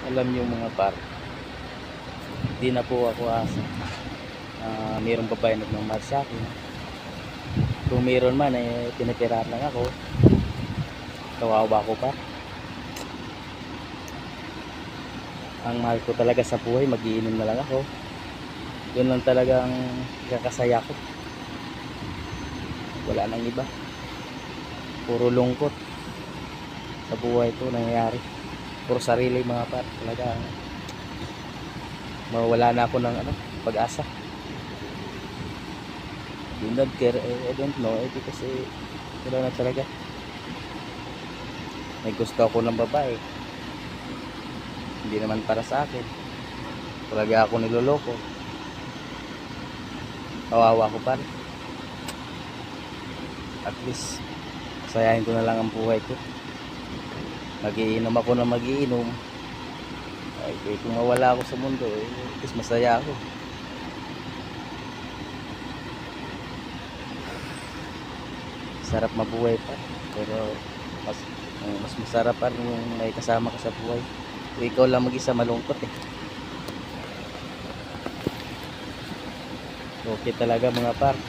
Alam niyo mga par, di na po ako asa. Mayroong babae nagmamahal sa akin. Kung mayroon man, pinapirahan lang ako. Kawawa ko pa. Ang mahal ko talaga sa buhay, magiinom na lang ako. Yun lang talagang kakasaya ko. Wala nang iba. Puro lungkot sa buhay ko nangyayari. Puro sarili mga par. Talaga mawala na ako ng pag-asa. Do not care, I don't know, kasi wala na talaga. May gusto ako ng babae, hindi naman para sa akin. Talaga ako niloloko. Kawawa ko pa. At least sayahin ko na lang ang buhay ko. Magiinom ako na magiinom. Ay, kung mawala ako sa mundo, at least masaya ako. Sarap mabuhay pa, pero mas masarap pa yung may kasama ka sa buhay. Kung ikaw lang mag-isa, malungkot Okay talaga mga par.